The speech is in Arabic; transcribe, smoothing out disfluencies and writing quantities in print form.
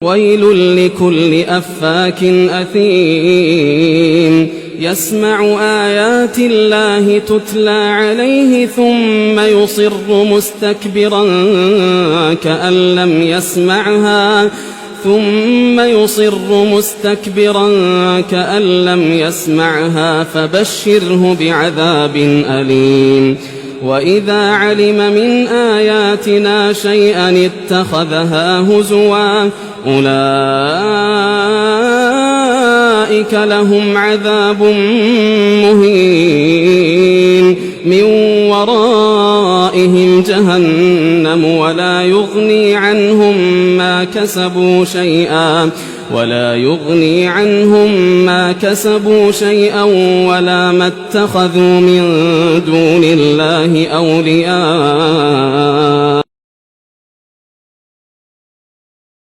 ويل لكل أفاك أثيم يسمع آيات الله تتلى عليه ثم يصر مستكبرا كأن لم يسمعها فبشره بعذاب أليم وإذا علم من آياتنا شيئا اتخذها هزوا أولئك لهم عذاب مهين من ورائهم جهنم ولا يغني عنهم ما كسبوا شيئا ولا ما اتخذوا من دون الله أولياء